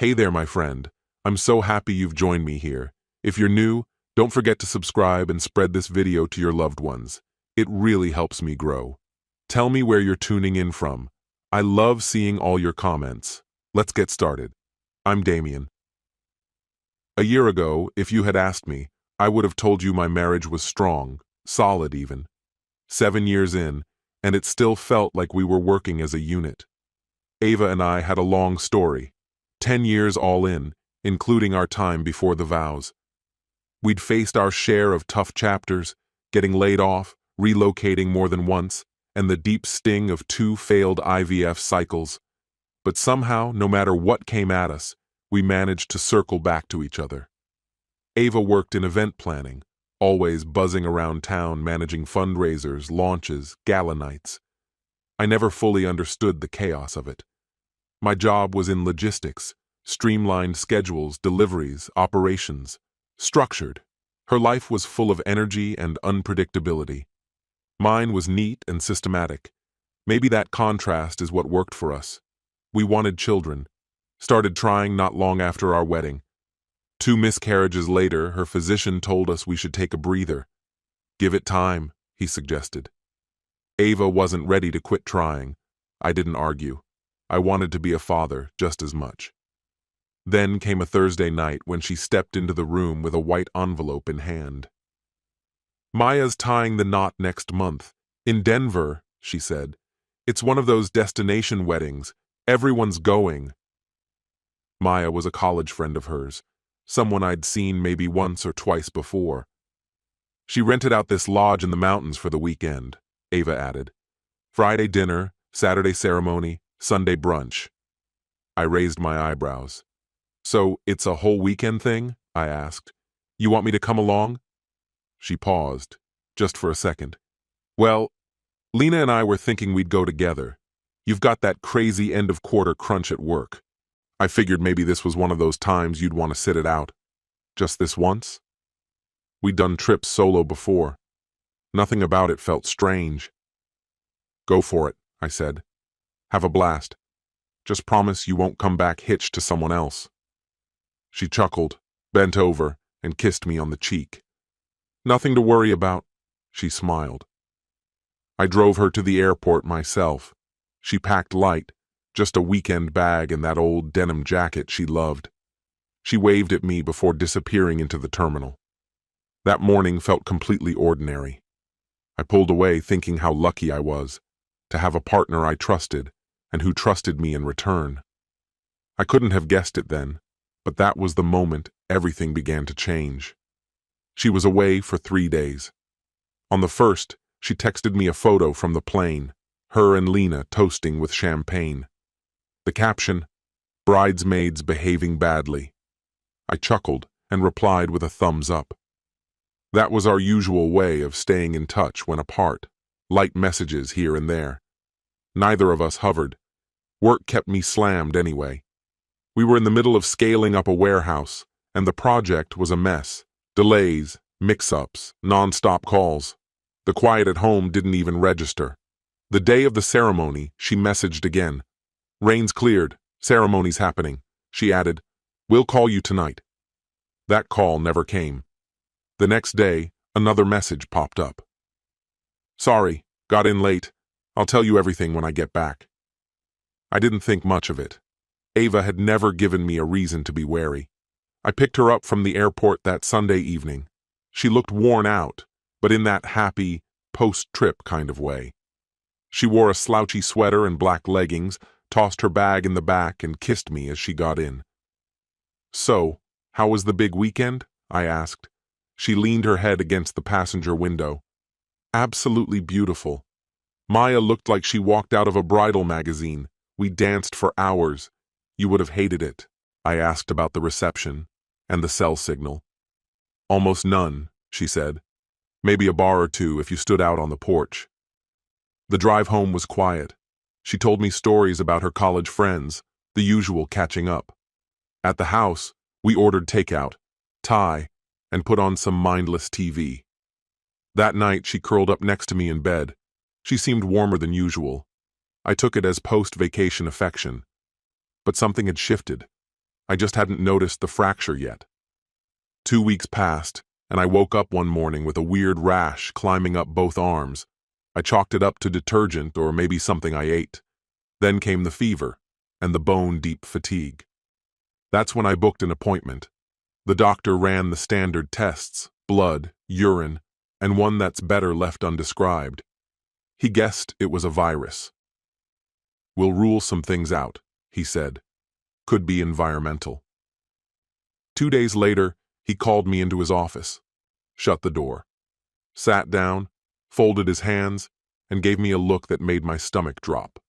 Hey there, my friend. I'm so happy you've joined me here. If you're new, don't forget to subscribe and spread this video to your loved ones. It really helps me grow. Tell me where you're tuning in from. I love seeing all your comments. Let's get started. I'm Damien. A year ago, if you had asked me, I would have told you my marriage was strong, solid even. 7 years in, and it still felt like we were working as a unit. Ava and I had a long story. 10 years all in, including our time before the vows. We'd faced our share of tough chapters, getting laid off, relocating more than once, and the deep sting of 2 failed IVF cycles. But somehow, no matter what came at us, we managed to circle back to each other. Ava worked in event planning, always buzzing around town managing fundraisers, launches, gala nights. I never fully understood the chaos of it. My job was in logistics, streamlined schedules, deliveries, operations. Structured. Her life was full of energy and unpredictability. Mine was neat and systematic. Maybe that contrast is what worked for us. We wanted children. Started trying not long after our wedding. 2 miscarriages later, her physician told us we should take a breather. Give it time, he suggested. Ava wasn't ready to quit trying. I didn't argue. I wanted to be a father just as much. Then came a Thursday night when she stepped into the room with a white envelope in hand. Maya's tying the knot next month. In Denver, she said. It's one of those destination weddings. Everyone's going. Maya was a college friend of hers, someone I'd seen maybe once or twice before. She rented out this lodge in the mountains for the weekend, Ava added. Friday dinner, Saturday ceremony, Sunday brunch. I raised my eyebrows. So it's a whole weekend thing? I asked. You want me to come along? She paused, just for a second. Well, Lena and I were thinking we'd go together. You've got that crazy end-of-quarter crunch at work. I figured maybe this was one of those times you'd want to sit it out. Just this once? We'd done trips solo before. Nothing about it felt strange. Go for it, I said. Have a blast. Just promise you won't come back hitched to someone else. She chuckled, bent over, and kissed me on the cheek. Nothing to worry about, she smiled. I drove her to the airport myself. She packed light, just a weekend bag and that old denim jacket she loved. She waved at me before disappearing into the terminal. That morning felt completely ordinary. I pulled away thinking how lucky I was to have a partner I trusted and who trusted me in return. I couldn't have guessed it then, but that was the moment everything began to change. She was away for 3 days. On the first, she texted me a photo from the plane, her and Lena toasting with champagne. The caption, "Bridesmaids behaving badly." I chuckled and replied with a thumbs up. That was our usual way of staying in touch when apart, light messages here and there. Neither of us hovered. Work kept me slammed anyway. We were in the middle of scaling up a warehouse, and the project was a mess. Delays, mix-ups, non-stop calls. The quiet at home didn't even register. The day of the ceremony, she messaged again. "Rain's cleared. Ceremony's happening." She added, "We'll call you tonight." That call never came. The next day, another message popped up. "Sorry, got in late. I'll tell you everything when I get back." I didn't think much of it. Ava had never given me a reason to be wary. I picked her up from the airport that Sunday evening. She looked worn out, but in that happy, post-trip kind of way. She wore a slouchy sweater and black leggings, tossed her bag in the back, and kissed me as she got in. "So, how was the big weekend?" I asked. She leaned her head against the passenger window. "Absolutely beautiful. Maya looked like she walked out of a bridal magazine. We danced for hours. You would have hated it." I asked about the reception and the cell signal. "Almost none," she said. "Maybe a bar or 2 if you stood out on the porch." The drive home was quiet. She told me stories about her college friends, the usual catching up. At the house, we ordered takeout, Thai, and put on some mindless TV. That night, she curled up next to me in bed. She seemed warmer than usual. I took it as post-vacation affection. But something had shifted. I just hadn't noticed the fracture yet. 2 weeks passed, and I woke up one morning with a weird rash climbing up both arms. I chalked it up to detergent or maybe something I ate. Then came the fever and the bone-deep fatigue. That's when I booked an appointment. The doctor ran the standard tests, blood, urine, and one that's better left undescribed. He guessed it was a virus. "We'll rule some things out," he said. "Could be environmental." 2 days later, he called me into his office, shut the door, sat down, folded his hands, and gave me a look that made my stomach drop.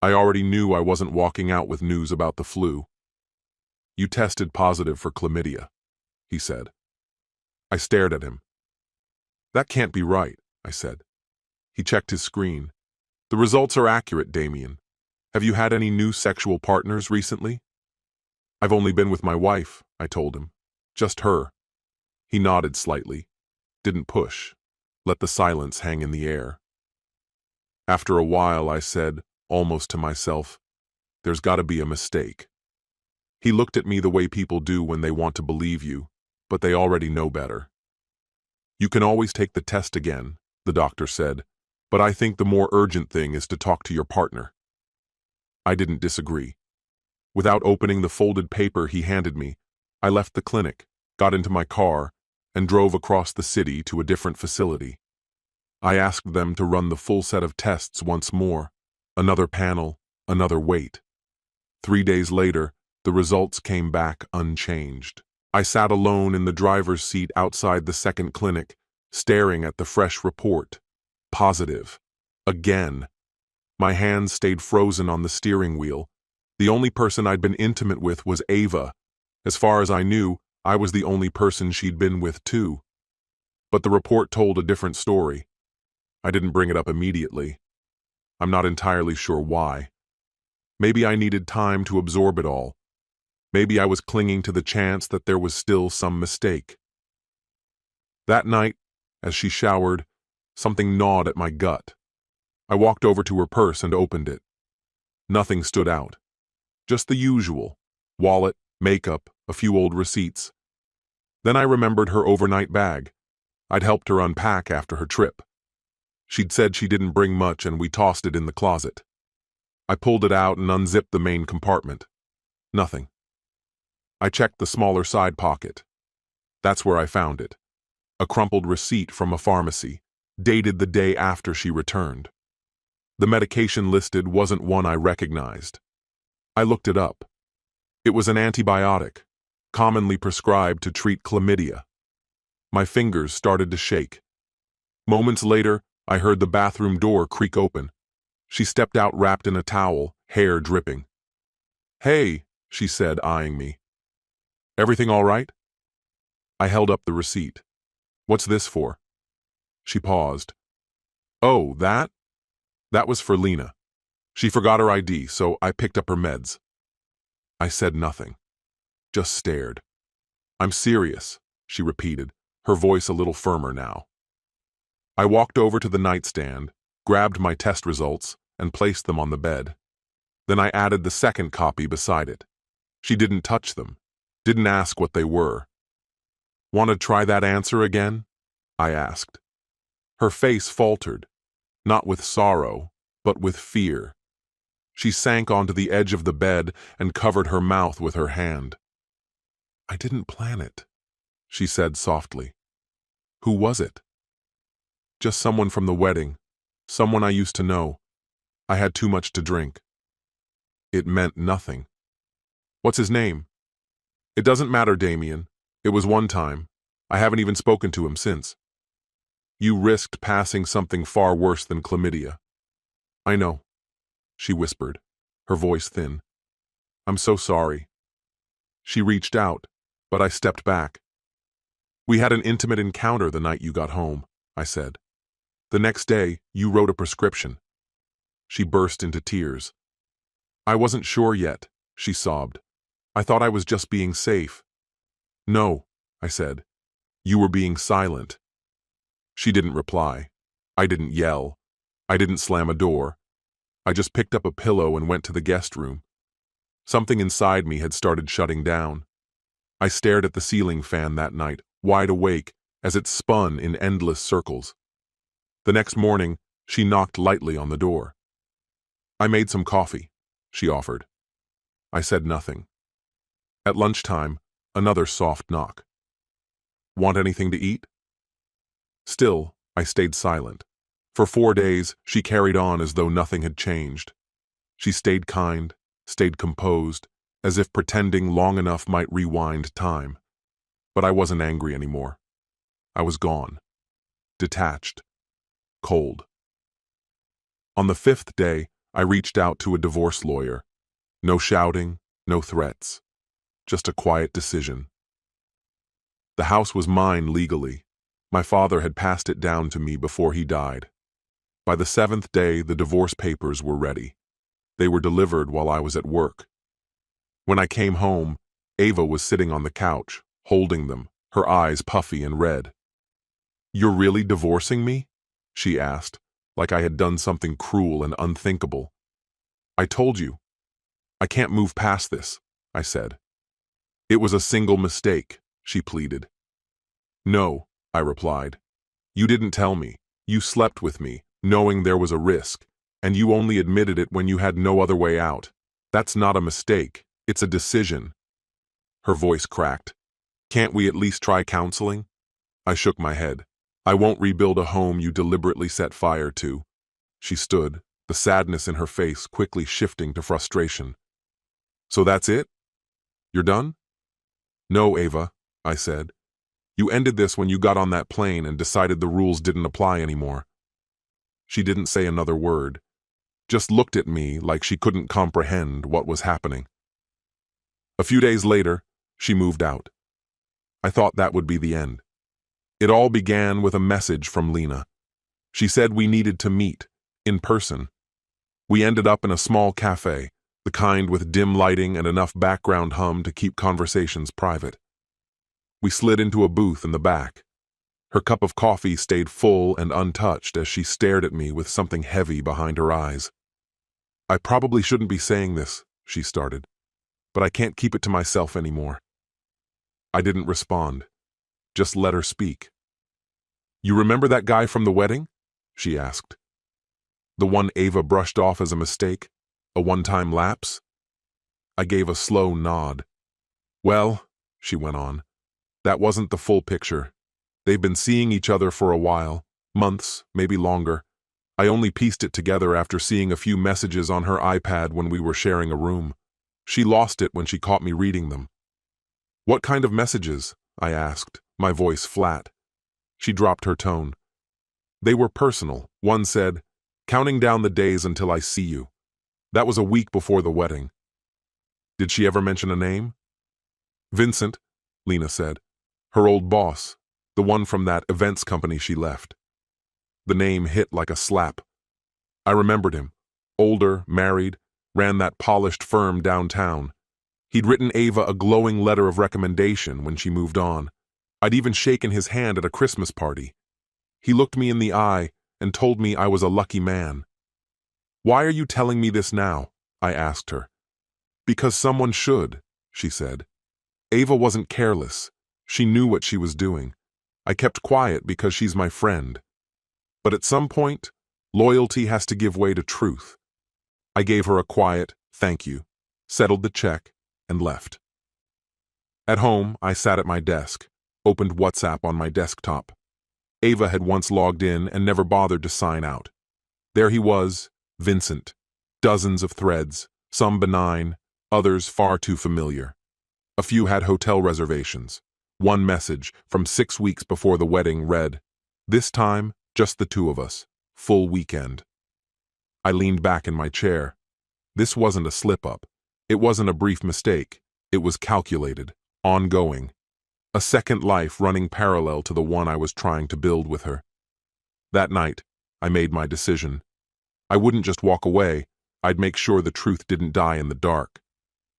I already knew I wasn't walking out with news about the flu. "You tested positive for chlamydia," he said. I stared at him. "That can't be right," I said. He checked his screen. "The results are accurate, Damien. Have you had any new sexual partners recently?" "I've only been with my wife," I told him. "Just her." He nodded slightly, didn't push, let the silence hang in the air. After a while, I said, almost to myself, "There's got to be a mistake." He looked at me the way people do when they want to believe you, but they already know better. "You can always take the test again," the doctor said, "but I think the more urgent thing is to talk to your partner." I didn't disagree. Without opening the folded paper he handed me, I left the clinic, got into my car, and drove across the city to a different facility. I asked them to run the full set of tests once more. Another panel, another wait. 3 days later, the results came back unchanged. I sat alone in the driver's seat outside the second clinic, staring at the fresh report. Positive. Again. My hands stayed frozen on the steering wheel. The only person I'd been intimate with was Ava. As far as I knew, I was the only person she'd been with too. But the report told a different story. I didn't bring it up immediately. I'm not entirely sure why. Maybe I needed time to absorb it all. Maybe I was clinging to the chance that there was still some mistake. That night, as she showered, something gnawed at my gut. I walked over to her purse and opened it. Nothing stood out. Just the usual: wallet, makeup, a few old receipts. Then I remembered her overnight bag. I'd helped her unpack after her trip. She'd said she didn't bring much and we tossed it in the closet. I pulled it out and unzipped the main compartment. Nothing. I checked the smaller side pocket. That's where I found it. A crumpled receipt from a pharmacy, dated the day after she returned. The medication listed wasn't one I recognized. I looked it up. It was an antibiotic, commonly prescribed to treat chlamydia. My fingers started to shake. Moments later, I heard the bathroom door creak open. She stepped out wrapped in a towel, hair dripping. "Hey," she said, eyeing me. "Everything all right?" I held up the receipt. "What's this for?" She paused. "Oh, that? That was for Lena. She forgot her ID, so I picked up her meds." I said nothing, just stared. "I'm serious," she repeated, her voice a little firmer now. I walked over to the nightstand, grabbed my test results, and placed them on the bed. Then I added the second copy beside it. She didn't touch them, didn't ask what they were. "Want to try that answer again?" I asked. Her face faltered, not with sorrow, but with fear. She sank onto the edge of the bed and covered her mouth with her hand. "I didn't plan it," she said softly. "Who was it?" "Just someone from the wedding, someone I used to know. I had too much to drink." It meant nothing. "What's his name?" "It doesn't matter, Damien. It was one time. I haven't even spoken to him since." "You risked passing something far worse than chlamydia." "I know," she whispered, her voice thin. "I'm so sorry." She reached out, but I stepped back. "We had an intimate encounter the night you got home," I said. "The next day, you wrote a prescription." She burst into tears. "I wasn't sure yet," she sobbed. "I thought I was just being safe." "No," I said. "You were being silent." She didn't reply. I didn't yell. I didn't slam a door. I just picked up a pillow and went to the guest room. Something inside me had started shutting down. I stared at the ceiling fan that night, wide awake, as it spun in endless circles. The next morning, she knocked lightly on the door. "I made some coffee," she offered. I said nothing. At lunchtime, another soft knock. "Want anything to eat?" Still, I stayed silent. For 4 days, she carried on as though nothing had changed. She stayed kind, stayed composed, as if pretending long enough might rewind time. But I wasn't angry anymore. I was gone. Detached. Cold. On the 5th day, I reached out to a divorce lawyer. No shouting, no threats. Just a quiet decision. The house was mine legally. My father had passed it down to me before he died. By the 7th day, the divorce papers were ready. They were delivered while I was at work. When I came home, Ava was sitting on the couch, holding them, her eyes puffy and red. "You're really divorcing me?" she asked, like I had done something cruel and unthinkable. "I told you. I can't move past this," I said. "It was a single mistake," she pleaded. "No," I replied. "You didn't tell me. You slept with me, knowing there was a risk, and you only admitted it when you had no other way out. That's not a mistake. It's a decision." Her voice cracked. "Can't we at least try counseling?" I shook my head. "I won't rebuild a home you deliberately set fire to." She stood, the sadness in her face quickly shifting to frustration. "So that's it? You're done?" "No, Ava," I said. "You ended this when you got on that plane and decided the rules didn't apply anymore." She didn't say another word, just looked at me like she couldn't comprehend what was happening. A few days later, she moved out. I thought that would be the end. It all began with a message from Lena. She said we needed to meet, in person. We ended up in a small cafe, the kind with dim lighting and enough background hum to keep conversations private. We slid into a booth in the back. Her cup of coffee stayed full and untouched as she stared at me with something heavy behind her eyes. "I probably shouldn't be saying this," she started, "but I can't keep it to myself anymore." I didn't respond, just let her speak. "You remember that guy from the wedding?" she asked. "The one Ava brushed off as a mistake? A one-time lapse?" I gave a slow nod. "Well," she went on, "that wasn't the full picture. They've been seeing each other for a while, months, maybe longer. I only pieced it together after seeing a few messages on her iPad when we were sharing a room. She lost it when she caught me reading them." "What kind of messages?" I asked, my voice flat. She dropped her tone. "They were personal. One said, 'Counting down the days until I see you.' That was a week before the wedding." "Did she ever mention a name?" "Vincent," Lena said. "Her old boss, the one from that events company she left." The name hit like a slap. I remembered him. Older, married, ran that polished firm downtown. He'd written Ava a glowing letter of recommendation when she moved on. I'd even shaken his hand at a Christmas party. He looked me in the eye and told me I was a lucky man. "Why are you telling me this now?" I asked her. "Because someone should," she said. "Ava wasn't careless. She knew what she was doing. I kept quiet because she's my friend. But at some point, loyalty has to give way to truth." I gave her a quiet "thank you," settled the check, and left. At home, I sat at my desk, opened WhatsApp on my desktop. Ava had once logged in and never bothered to sign out. There he was, Vincent. Dozens of threads, some benign, others far too familiar. A few had hotel reservations. One message from 6 weeks before the wedding read, "This time, just the two of us. Full weekend." I leaned back in my chair. This wasn't a slip-up. It wasn't a brief mistake. It was calculated, ongoing. A second life running parallel to the one I was trying to build with her. That night, I made my decision. I wouldn't just walk away. I'd make sure the truth didn't die in the dark.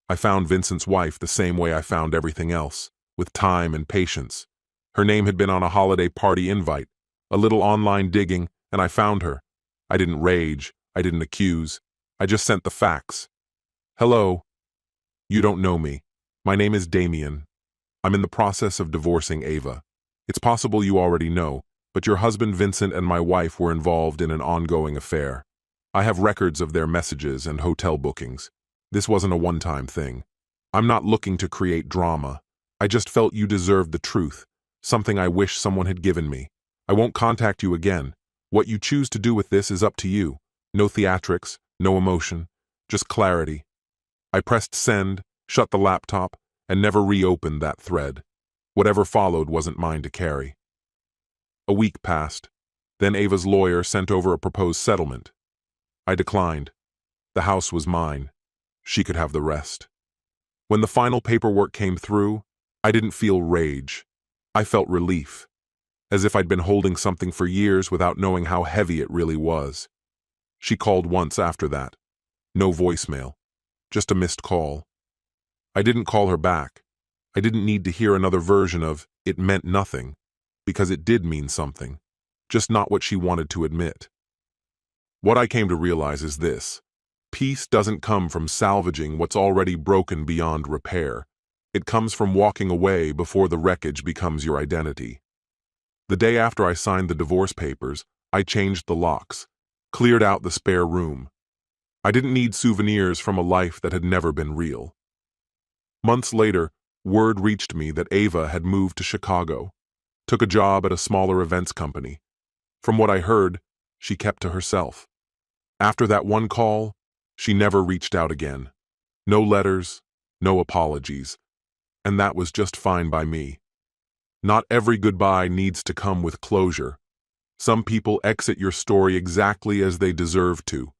I found Vincent's wife the same way I found everything else, with time and patience. Her name had been on a holiday party invite, a little online digging, and I found her. I didn't rage. I didn't accuse. I just sent the facts. "Hello." You don't know me. My name is Damien. I'm in the process of divorcing Ava. It's possible you already know, but your husband Vincent and my wife were involved in an ongoing affair. I have records of their messages and hotel bookings. This wasn't a one-time thing. I'm not looking to create drama. I just felt you deserved the truth, something I wish someone had given me. I won't contact you again. What you choose to do with this is up to you. No theatrics, no emotion, just clarity. I pressed send, shut the laptop, and never reopened that thread. Whatever followed wasn't mine to carry. A week passed. Then Ava's lawyer sent over a proposed settlement. I declined. The house was mine. She could have the rest. When the final paperwork came through, I didn't feel rage. I felt relief, as if I'd been holding something for years without knowing how heavy it really was. She called once after that. No voicemail, just a missed call. I didn't call her back. I didn't need to hear another version of "it meant nothing," because it did mean something, just not what she wanted to admit. What I came to realize is this: peace doesn't come from salvaging what's already broken beyond repair. It comes from walking away before the wreckage becomes your identity. The day after I signed the divorce papers, I changed the locks, cleared out the spare room. I didn't need souvenirs from a life that had never been real. Months later, word reached me that Ava had moved to Chicago, took a job at a smaller events company. From what I heard, she kept to herself. After that one call, she never reached out again. No letters, no apologies. And that was just fine by me. Not every goodbye needs to come with closure. Some people exit your story exactly as they deserve to,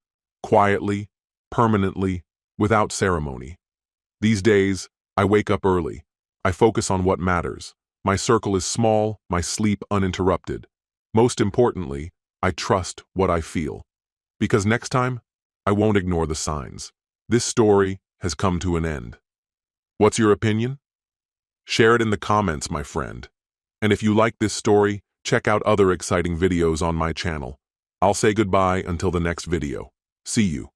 quietly, permanently, without ceremony. These days, I wake up early. I focus on what matters. My circle is small, my sleep uninterrupted. Most importantly, I trust what I feel. Because next time, I won't ignore the signs. This story has come to an end. What's your opinion? Share it in the comments, my friend. And if you like this story, check out other exciting videos on my channel. I'll say goodbye until the next video. See you.